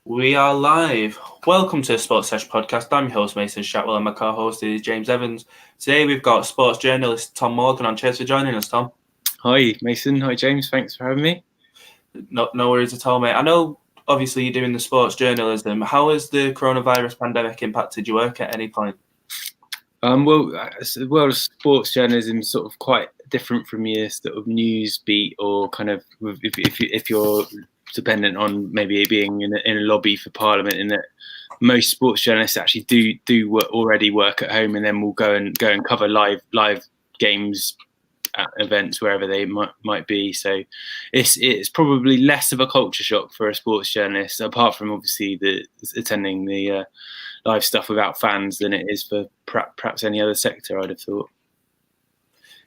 We are live. Welcome to the Sports Sesh podcast. I'm your host, Mason Shatwell, and my co-host is James Evans. Today we've got sports journalist Tom Morgan on. Cheers for joining us, Tom. Hi, Mason. Hi, James. Thanks for having me. No worries at all, mate. I know, obviously, you're doing the sports journalism. How has the coronavirus pandemic impacted your work at any point? The world of sports journalism is sort of quite different from your sort of news beat, or kind of if you're dependent on maybe being in a lobby for Parliament. In that most sports journalists actually already work at home, and then will go and cover live games at events wherever they might be. So it's probably less of a culture shock for a sports journalist, apart from obviously attending the live stuff without fans, than it is for perhaps any other sector, I'd have thought.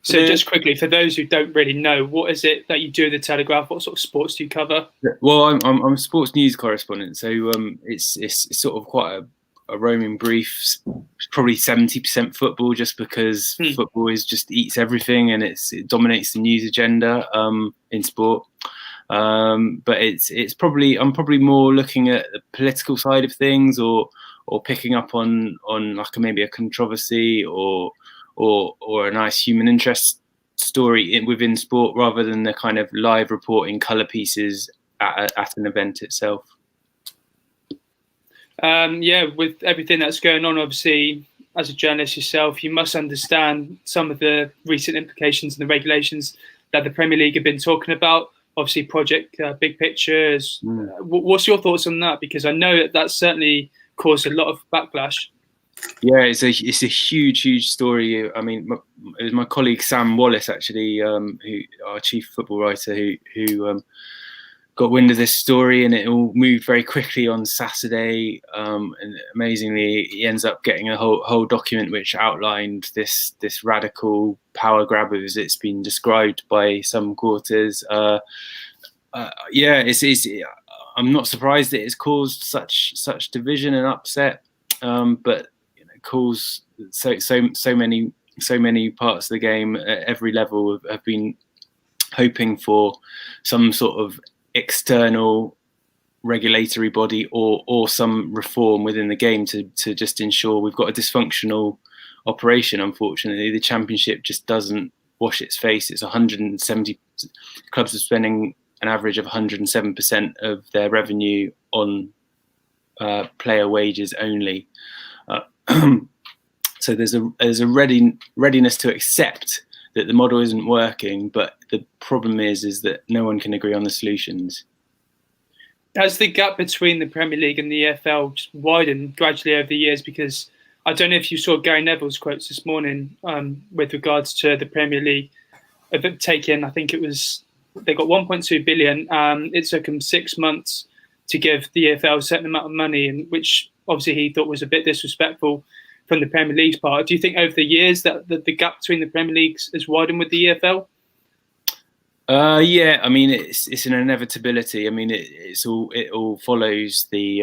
So just quickly, for those who don't really know, what is it that you do at the Telegraph? What sort of sports do you cover? Well, I'm a sports news correspondent, so it's sort of quite a roaming brief. Probably 70% football, just because football just eats everything, and it dominates the news agenda in sport. But I'm probably more looking at the political side of things, or picking up on like maybe a controversy or a nice human interest story within sport, rather than the kind of live reporting colour pieces at an event itself. With everything that's going on, obviously, as a journalist yourself, you must understand some of the recent implications and the regulations that the Premier League have been talking about. Obviously, Project Big Picture. What's your thoughts on that? Because I know that's certainly caused a lot of backlash. Yeah, it's a huge story. I mean, it was my colleague Sam Wallace, actually, our chief football writer, who got wind of this story, and it all moved very quickly on Saturday. And amazingly, he ends up getting a whole document which outlined this radical power grab, as it's been described by some quarters. I'm not surprised that it's caused such division and upset, but caused so many parts of the game at every level have been hoping for some sort of external regulatory body or some reform within the game to just ensure we've got a dysfunctional operation. Unfortunately, the Championship just doesn't wash its face. It's 170 clubs are spending an average of 107% of their revenue on player wages only. So there's a readiness to accept that the model isn't working, but the problem is that no one can agree on the solutions. Has the gap between the Premier League and the EFL just widened gradually over the years? Because I don't know if you saw Gary Neville's quotes this morning with regards to the Premier League taking, I think it was, they got 1.2 billion. It took them 6 months to give the EFL a certain amount of money, and which obviously he thought was a bit disrespectful from the Premier League's part. Do you think over the years that the gap between the Premier Leagues has widened with the EFL? Yeah, I mean it's an inevitability. I mean it all follows the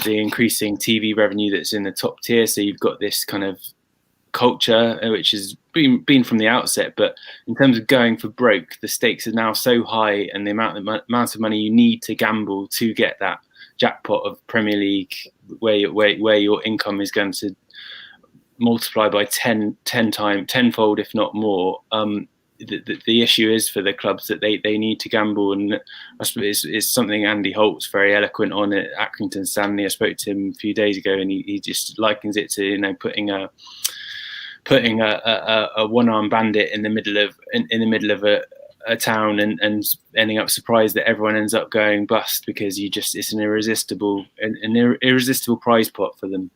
increasing TV revenue that's in the top tier. So you've got this kind of culture which has been from the outset, but in terms of going for broke, the stakes are now so high, and the amount of money you need to gamble to get that jackpot of Premier League, where your income is going to multiply by tenfold, if not more. The issue is for the clubs that they need to gamble, and I suppose it's something Andy Holt's very eloquent on at Accrington Stanley. I spoke to him a few days ago, and he just likens it to putting a one-armed bandit in the middle of a town and ending up surprised that everyone ends up going bust, because it's an irresistible prize pot for them.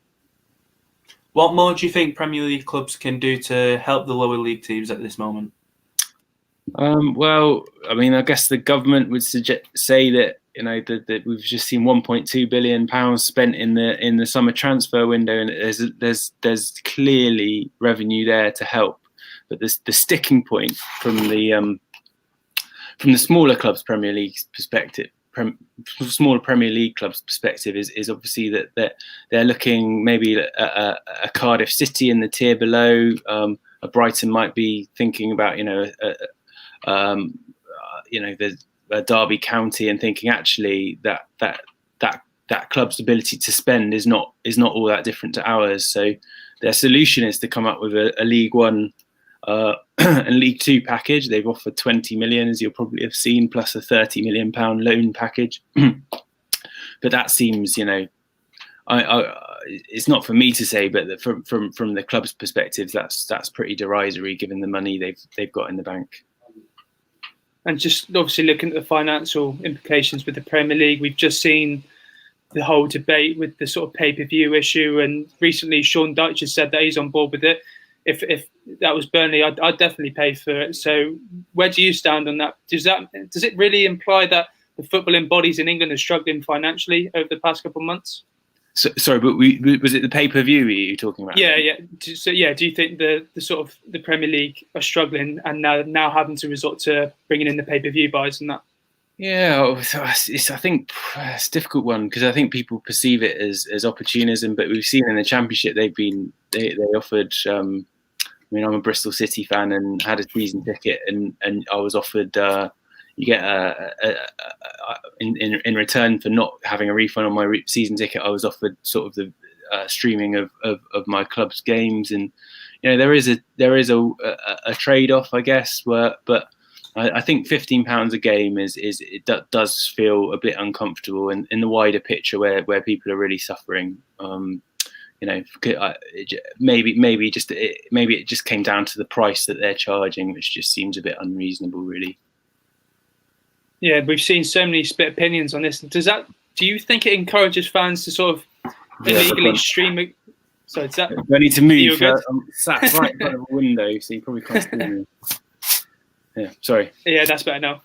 What more do you think Premier League clubs can do to help the lower league teams at this moment? Well, I mean, I guess the government would say that that we've just seen 1.2 billion pounds spent in the summer transfer window, and there's clearly revenue there to help. But the sticking point from the smaller clubs' Premier League perspective, smaller Premier League clubs' perspective, is obviously that they're looking maybe at a Cardiff City in the tier below. A Brighton might be thinking about Derby County and thinking actually that club's ability to spend is not all that different to ours. So their solution is to come up with a League One and League Two package. They've offered 20 million, as you'll probably have seen, plus a £30 million loan package. But that seems, it's not for me to say, but from the club's perspective, that's pretty derisory given the money they've got in the bank. And just obviously looking at the financial implications with the Premier League, we've just seen the whole debate with the sort of pay-per-view issue, and recently Sean Dyche has said that he's on board with it. If that was Burnley, I'd definitely pay for it. So where do you stand on that? Does it really imply that the footballing bodies in England are struggling financially over the past couple of months? So, sorry, but was it the pay-per-view you're talking about? Yeah. So do you think the sort of the Premier League are struggling and now having to resort to bringing in the pay-per-view buys and that? Yeah, I think it's a difficult one because I think people perceive it as opportunism, but we've seen in the Championship they offered. I mean, I'm a Bristol City fan and had a season ticket, and I was offered you get in return for not having a refund on my season ticket. I was offered sort of the streaming of my club's games, and there is a trade off, I guess. But I think £15 a game does feel a bit uncomfortable in the wider picture where people are really suffering. Maybe it just came down to the price that they're charging, which just seems a bit unreasonable, really. Yeah, we've seen so many split opinions on this. Do you think it encourages fans to sort of illegally stream it? So do I need to move? I'm sat right in front of a window, so you probably can't see me. Yeah, sorry. Yeah, that's better now.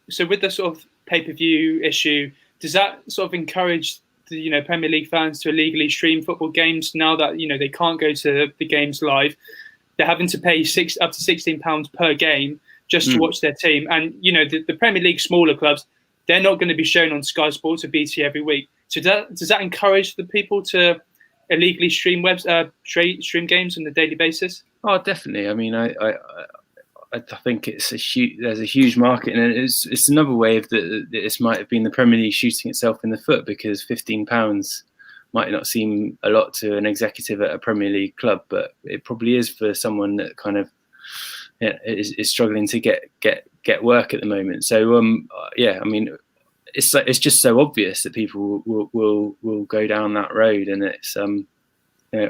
So with the sort of pay-per-view issue, does that sort of encourage the Premier League fans to illegally stream football games now that they can't go to the games live? They're having to pay up to £16 per game just to watch their team, and the Premier League smaller clubs, they're not going to be shown on Sky Sports or BT every week. So does that encourage the people to illegally stream stream games on a daily basis? Oh, definitely. I mean, I think there's a huge market, and it's another way of this might have been the Premier League shooting itself in the foot, because £15 might not seem a lot to an executive at a Premier League club, but it probably is for someone that kind of is struggling to get work at the moment. So I mean, it's just so obvious that people will go down that road, and it's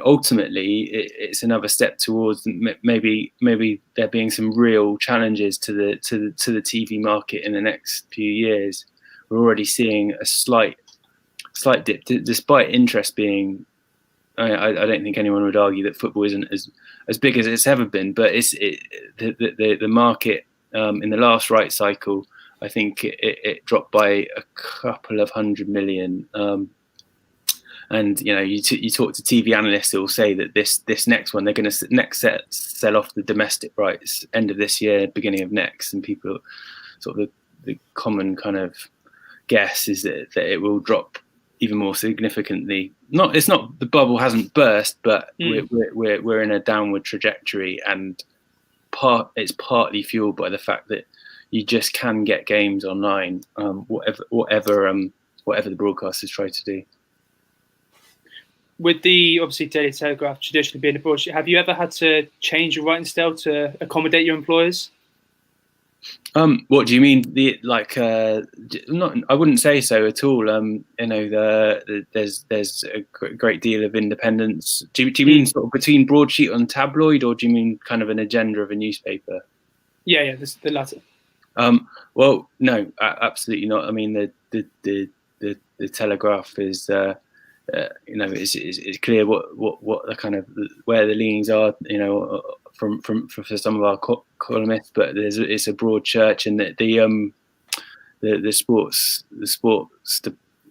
ultimately it's another step towards maybe there being some real challenges to the TV market in the next few years. We're already seeing a slight dip, despite interest being. I don't think anyone would argue that football isn't as big as it's ever been, but the market in the last right cycle, I think it dropped by a couple of 100 million. And you talk to TV analysts who will say that this next one, they're going to sell off the domestic rights end of this year, beginning of next, and people sort of the common kind of guess is that it will drop even more significantly. It's not the bubble hasn't burst, but we're in a downward trajectory, and it's partly fueled by the fact that you just can get games online, whatever the broadcasters try to do. With the obviously Daily Telegraph traditionally being a broadsheet, have you ever had to change your writing style to accommodate your employers? What do you mean? Not. I wouldn't say so at all. There's a great deal of independence. Do you mean sort of between broadsheet and tabloid, or do you mean kind of an agenda of a newspaper? Yeah, the latter. Well, no, absolutely not. I mean, the Telegraph is. It's clear what the kind of where the leanings are, for some of our columnists, but it's a broad church, and the sports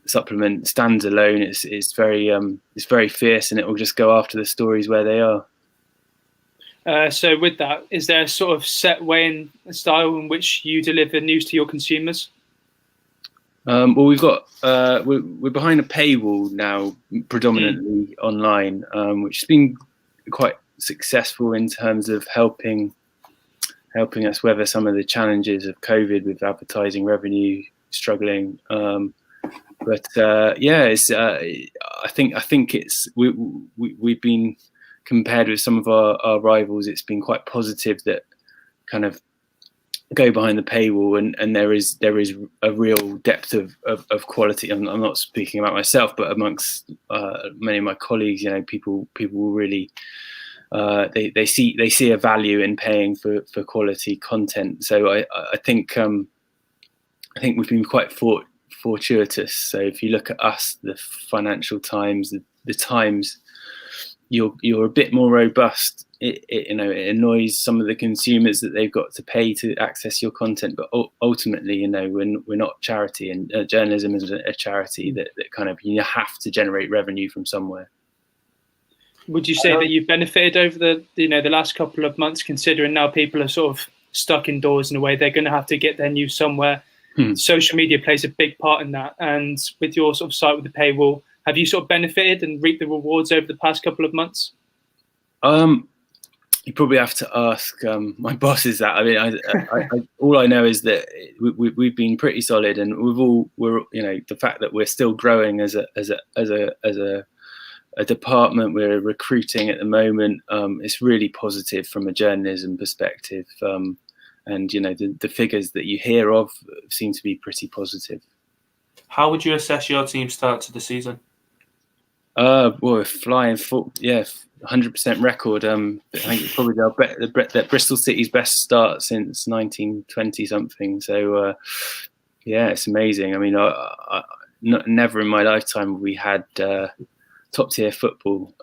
supplement stands alone. It's very fierce, and it will just go after the stories where they are. So with that, is there a sort of set way and style in which you deliver news to your consumers? Well, we've got we're behind a paywall now, predominantly online, which has been quite successful in terms of helping helping us weather some of the challenges of COVID with advertising revenue struggling. It's I think it's we've been compared with some of our rivals. It's been quite positive that kind of go behind the paywall, and there is a real depth of quality. I'm not speaking about myself, but amongst many of my colleagues, people really they see a value in paying for quality content. So I think we've been quite fortuitous. So if you look at us, the Financial Times, the Times, you're a bit more robust. It annoys some of the consumers that they've got to pay to access your content, but ultimately, we're not charity, and journalism is a charity that kind of you have to generate revenue from somewhere. Would you say that you've benefited over the last couple of months, considering now people are sort of stuck indoors in a way? They're going to have to get their news somewhere. Social media plays a big part in that, and with your sort of site with the paywall, have you sort of benefited and reaped the rewards over the past couple of months? You probably have to ask my bosses that. I mean, I all I know is that we've been pretty solid, and we're the fact that we're still growing as a department. We're recruiting at the moment. It's really positive from a journalism perspective, and the figures that you hear of seem to be pretty positive. How would you assess your team's start to the season? Well, we're flying full, 100% record. I think it's probably that Bristol City's best start since 1920 something. So it's amazing. I mean, never in my lifetime we had top tier football.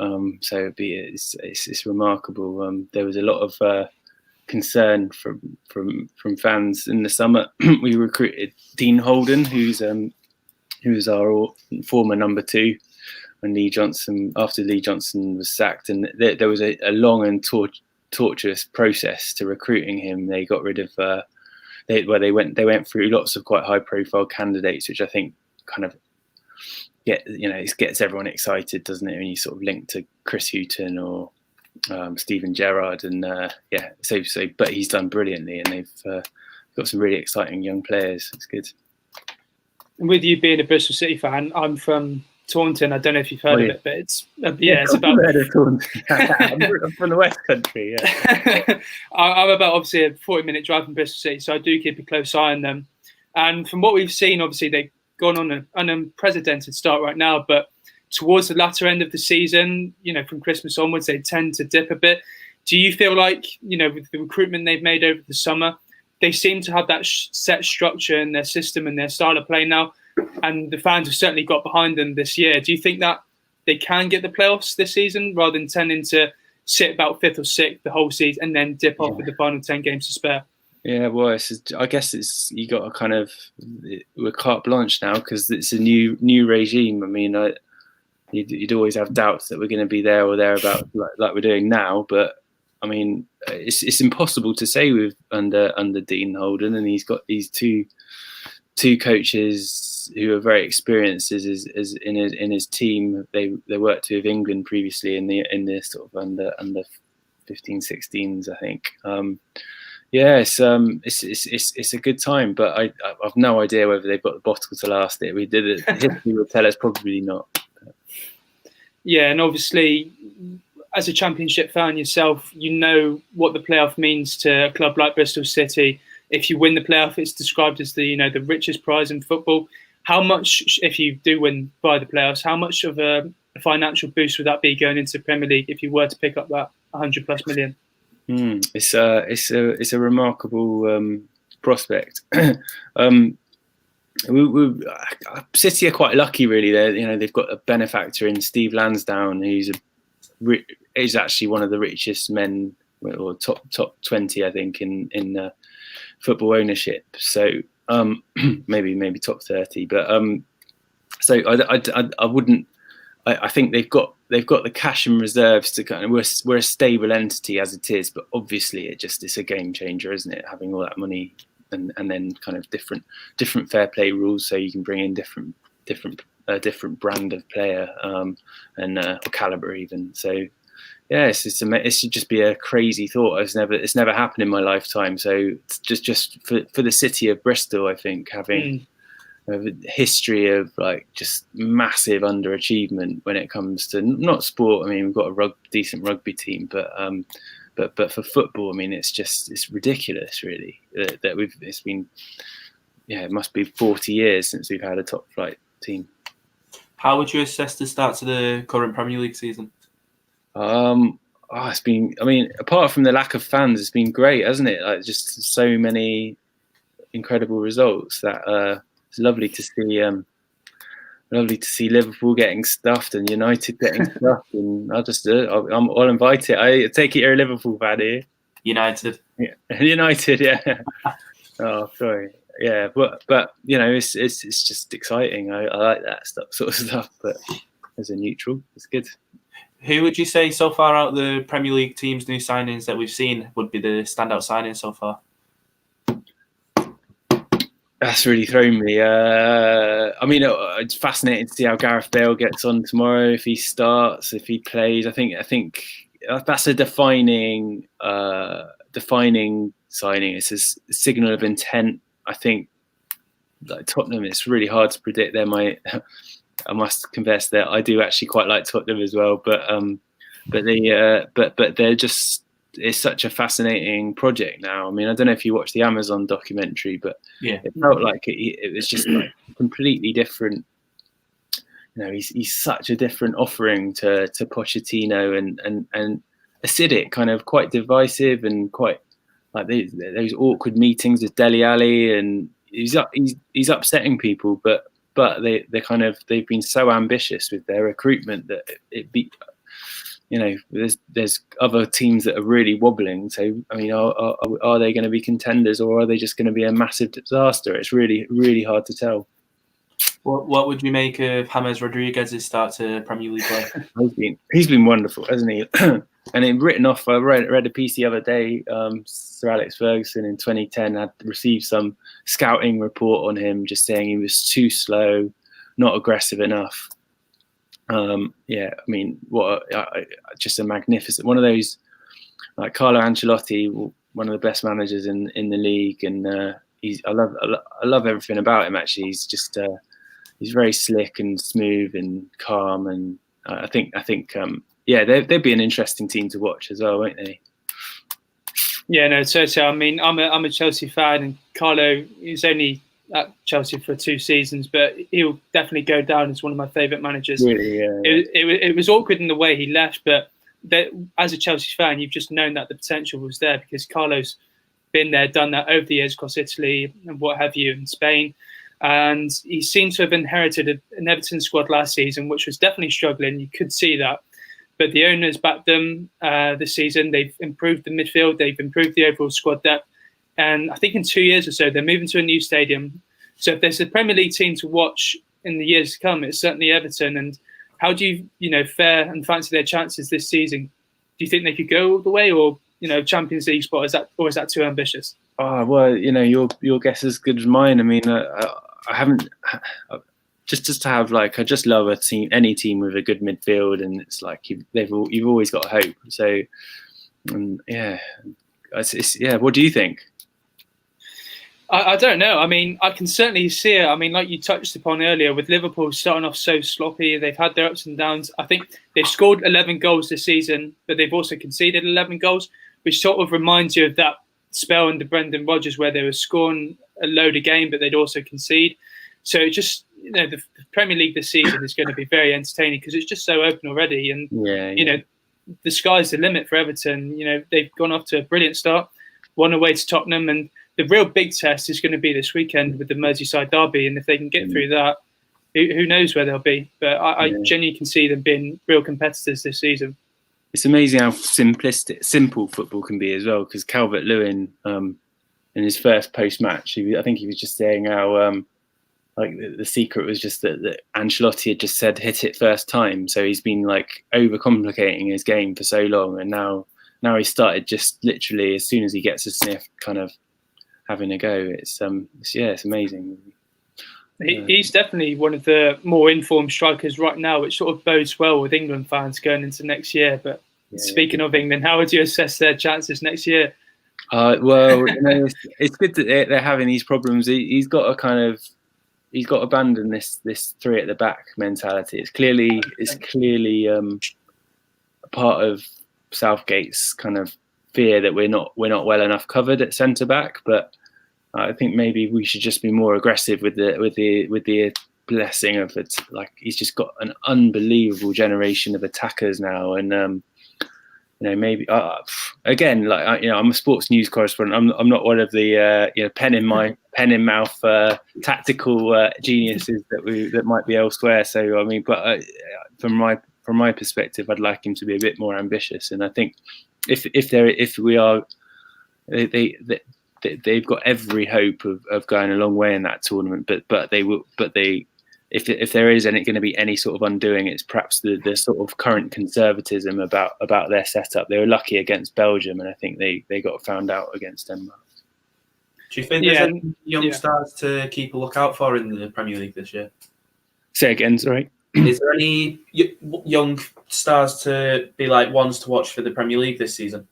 So it's remarkable. There was a lot of concern from fans in the summer. We recruited Dean Holden, who's our former number 2. When after Lee Johnson was sacked, and there was a long and tortuous process to recruiting him. They got rid of they went through lots of quite high profile candidates, which I think kind of it gets everyone excited, doesn't it? When you sort of link to Chris Hughton or Stephen Gerrard, and but he's done brilliantly, and they've got some really exciting young players. It's good. And with you being a Bristol City fan, I'm from Taunton. I don't know if you've heard of it, but it's about. I'm from the West Country. Yeah, I'm about obviously a 40-minute drive from Bristol City, so I do keep a close eye on them. And from what we've seen, obviously they've gone on an unprecedented start right now, but towards the latter end of the season, from Christmas onwards, they tend to dip a bit. Do you feel like with the recruitment they've made over the summer, they seem to have that set structure in their system and their style of play now? And the fans have certainly got behind them this year. Do you think that they can get the playoffs this season rather than tending to sit about 5th or 6th the whole season and then dip off with the final 10 games to spare? Yeah, well, I guess you got to kind of we're carte blanche now because it's a new regime. I mean, you'd always have doubts that we're going to be there or thereabouts like we're doing now, but I mean, it's impossible to say with under Dean Holden, and he's got these two coaches who are very experienced as in his team. They worked with England previously in the sort of under 15-16s, I think. It's a good time, but I've no idea whether they've got the bottle to last it. We did it. History will tell us probably not. Yeah, and obviously, as a Championship fan yourself, you know what the playoff means to a club like Bristol City. If you win the playoff, it's described as the richest prize in football. How much, if you do win by the playoffs, how much of a financial boost would that be going into the Premier League if you were to pick up that 100+ million? It's a remarkable prospect. City are quite lucky, really. They've got a benefactor in Steve Lansdowne, who's actually one of the richest men, or top 20, I think, in football ownership. So maybe top 30. But so I wouldn't. I think they've got the cash and reserves to kind of. We're a stable entity as it is, but obviously it's a game changer, isn't it? Having all that money and then kind of different fair play rules, so you can bring in different brand of player and or caliber even. So yeah, it should just be a crazy thought. It's never happened in my lifetime. So just for the city of Bristol, I think having a history of like just massive underachievement when it comes to not sport. I mean, we've got a decent rugby team, but for football, I mean, it's ridiculous, really. It's been, it must be 40 years since we've had a top flight team. How would you assess the start to the current Premier League season? It's been, I mean, apart from the lack of fans, it's been great, hasn't it? Like just so many incredible results that it's lovely to see. Lovely to see Liverpool getting stuffed and United getting stuffed, and I'll invite it. I take it you're a Liverpool fan here. United. Yeah. United, yeah. Oh, sorry. Yeah, but it's just exciting. I like that sort of stuff. But as a neutral, it's good. Who would you say so far out the Premier League teams' new signings that we've seen would be the standout signing so far? That's really thrown me. I mean, it's fascinating to see how Gareth Bale gets on tomorrow. If he starts, if he plays, I think that's a defining signing. It's a signal of intent. I think, like Tottenham, it's really hard to predict them. I must confess that I do actually quite like Tottenham as well, but they're just. It's such a fascinating project now. I mean, I don't know if you watched the Amazon documentary, but it felt like it was just like completely different. He's such a different offering to Pochettino and acidic, kind of quite divisive and quite like those awkward meetings with Dele Alli, and he's upsetting people, but they've been so ambitious with their recruitment that there's other teams that are really wobbling. So, I mean, are they going to be contenders, or are they just going to be a massive disaster? It's really, really hard to tell. What would you make of James Rodriguez's start to Premier League play? He's been wonderful, hasn't he? And in written off, I read a piece the other day. Sir Alex Ferguson in 2010 had received some scouting report on him, just saying he was too slow, not aggressive enough. I mean, just a magnificent one of those, like Carlo Ancelotti, one of the best managers in the league, and I love everything about him. Actually, he's just he's very slick and smooth and calm, and I think they'd be an interesting team to watch as well, won't they? Yeah, no, totally. I mean, I'm a Chelsea fan, and Carlo is only at Chelsea for 2 seasons, but he'll definitely go down as one of my favourite managers. Really, yeah. It was awkward in the way he left, but as a Chelsea fan, you've just known that the potential was there because Carlo's been there, done that over the years across Italy and what have you in Spain. And he seemed to have inherited an Everton squad last season, which was definitely struggling. You could see that. But the owners backed them this season. They've improved the midfield. They've improved the overall squad depth. And I think in 2 years or so, they're moving to a new stadium. So if there's a Premier League team to watch in the years to come, it's certainly Everton. And how do you fare and fancy their chances this season? Do you think they could go all the way, or Champions League spot? Is that too ambitious? Oh well, your guess is as good as mine. I mean, I haven't just to have I just love a team, any team with a good midfield, and it's like you've always got hope. So, what do you think? I don't know. I mean, I can certainly see it. I mean, like you touched upon earlier, with Liverpool starting off so sloppy, they've had their ups and downs. I think they've scored 11 goals this season, but they've also conceded 11 goals, which sort of reminds you of that spell under Brendan Rodgers where they were scoring a load of game, but they'd also concede. So it just, the Premier League this season is going to be very entertaining because it's just so open already. And, the sky's the limit for Everton. They've gone off to a brilliant start, won away to Tottenham, and the real big test is going to be this weekend with the Merseyside derby. And if they can get through that, who knows where they'll be. But I genuinely can see them being real competitors this season. It's amazing how simple football can be as well. Because Calvert-Lewin, in his first post-match, I think he was just saying how the secret was just that Ancelotti had just said hit it first time. So he's been overcomplicating his game for so long, and now he started just literally as soon as he gets a sniff, kind of having a go. It's amazing. He's definitely one of the more informed strikers right now, which sort of bodes well with England fans going into next year. But Speaking of England, how would you assess their chances next year? Well, it's good that they're having these problems. He's got to abandon this three at the back mentality. It's clearly a part of Southgate's kind of fear that we're not well enough covered at centre back. But I think maybe we should just be more aggressive with the blessing of it. Like, he's just got an unbelievable generation of attackers now, and maybe again, like, I'm a sports news correspondent. I'm not one of the pen in mouth tactical geniuses that might be elsewhere. So I mean, but from my perspective, I'd like him to be a bit more ambitious. And I think if we are, they've got every hope of going a long way in that tournament. But if there is going to be any sort of undoing, it's perhaps the sort of current conservatism about their setup. They were lucky against Belgium, and I think they got found out against Denmark. Do you think there's any young stars to keep a lookout for in the Premier League this year? Say again, sorry. Is there any young stars to be like ones to watch for the Premier League this season?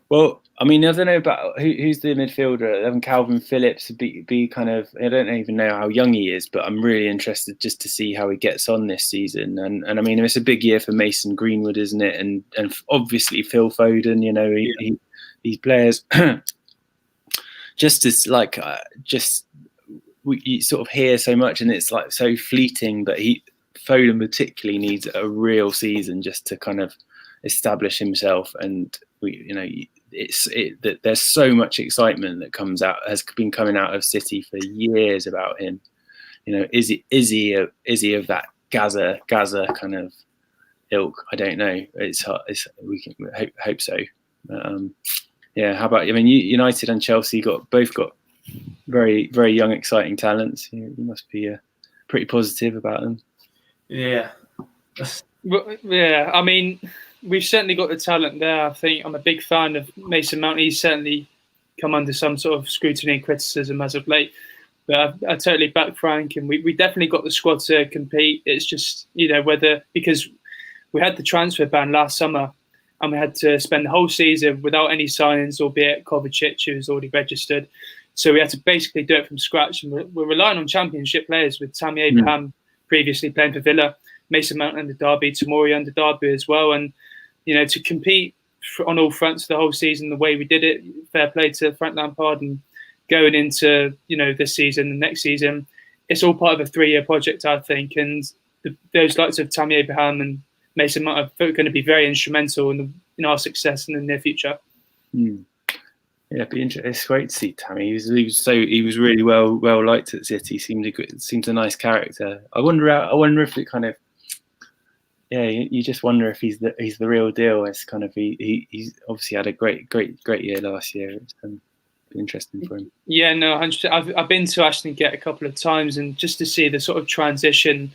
Well, I mean, I don't know about who's the midfielder. Calvin Phillips be kind of, I don't even know how young he is, but I'm really interested just to see how he gets on this season. And I mean, it's a big year for Mason Greenwood, isn't it? And obviously Phil Foden. These players you sort of hear so much, and it's like so fleeting. But Foden particularly needs a real season just to kind of establish himself, and there's so much excitement that has been coming out of City for years about him. Is he of that Gaza kind of ilk? I don't know. We can hope so. How about? I mean, United and Chelsea both got very, very young, exciting talents. You must be pretty positive about them. Yeah. Yeah. I mean, we've certainly got the talent there. I think I'm a big fan of Mason Mount. He's certainly come under some sort of scrutiny and criticism as of late. But I totally back Frank, and we definitely got the squad to compete. It's just, because we had the transfer ban last summer, and we had to spend the whole season without any signings, albeit Kovacic, who was already registered. So we had to basically do it from scratch. And we're relying on championship players, with Tammy Abraham previously playing for Villa, Mason Mount under Derby, Tomori under Derby as well. And, to compete on all fronts the whole season the way we did it, fair play to Frank Lampard. And going into, this season and next season, it's all part of a 3-year project, I think. And those likes of Tammy Abraham and Mason Mount are going to be very instrumental in our success in the near future. Yeah, it'd be interesting. It's great to see Tammy. He was really well liked at City. Seemed a nice character. I wonder if it kind of, you just wonder if he's the real deal. It's kind of he's obviously had a great year last year. It's interesting for him. Yeah, no, 100%. I've been to Ashton Gate a couple of times, and just to see the sort of transition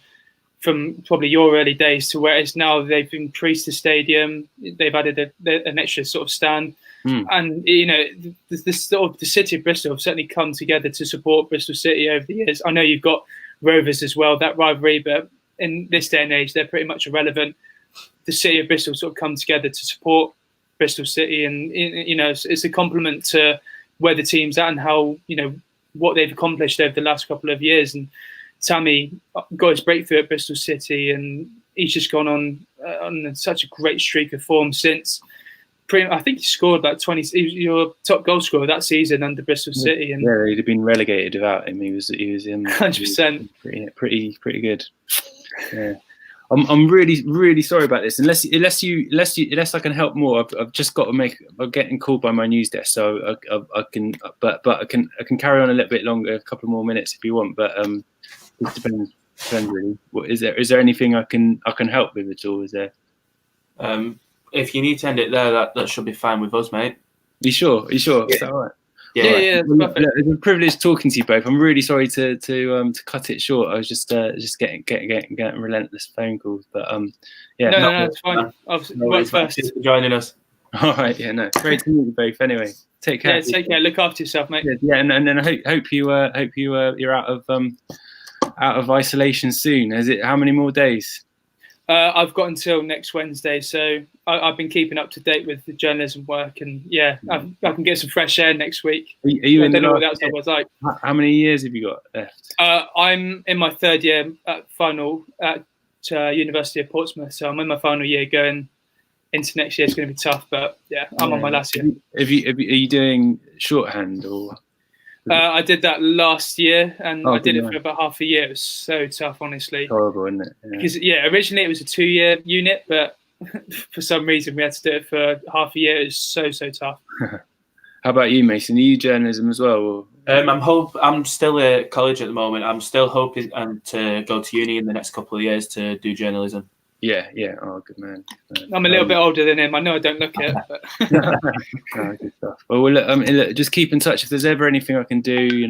from probably your early days to where it's now. They've increased the stadium. They've added an extra sort of stand. And this sort of the city of Bristol have certainly come together to support Bristol City over the years. I know you've got Rovers as well, that rivalry, but in this day and age, they're pretty much irrelevant. The city of Bristol sort of come together to support Bristol City, and it's a compliment to where the team's at and how what they've accomplished over the last couple of years. And Tammy got his breakthrough at Bristol City, and he's just gone on such a great streak of form since. I think he scored like 20. He was your top goal scorer that season under Bristol City, and he'd have been relegated without him. He was in 100%. Pretty good. Yeah, I'm really sorry about this. Unless I can help more, I've just got to I'm getting called by my news desk, so I can. But I can carry on a little bit longer, a couple more minutes if you want. But it depends really. What is there anything I can help with at all? Is there? If you need to end it there, that should be fine with us, mate. You sure? Yeah. Is that all right? Yeah. Well, it's a privilege talking to you both. I'm really sorry to cut it short. I was just getting relentless phone calls, but No, it's fine. Works first. Thanks for joining us. All right, great to meet you both. Anyway, take care. Yeah, take care. Look after yourself, mate. Yeah, and then I hope you're out of isolation soon. How many more days? I've got until next Wednesday, so I've been keeping up to date with the journalism work, and I can get some fresh air next week. Are you I in don't the know what last that was like. How many years have you got left? I'm in my third year final at University of Portsmouth, so I'm in my final year going into next year. It's going to be tough, but I'm on my last year. Are you doing shorthand or? I did that last year, and I did it nice. for about half a year. It was so tough, honestly. Horrible, isn't it? Because originally it was a 2-year unit, but for some reason we had to do it for half a year. It was so tough. How about you, Mason? Are you journalism as well? Or? I'm still at college at the moment. I'm still hoping to go to uni in the next couple of years to do journalism. Yeah. Oh, good man. I'm a little bit older than him. I know I don't look it, but good stuff. Well, look, just keep in touch. If there's ever anything I can do,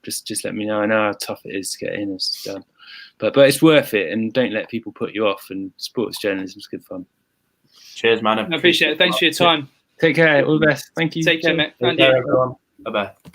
just let me know. I know how tough it is to get in. But it's worth it, and don't let people put you off. And sports journalism is good fun. Cheers, man. I appreciate it. Thanks for your time. Take care. All the best. Thank you. Take care, mate. Take care, everyone. Bye bye.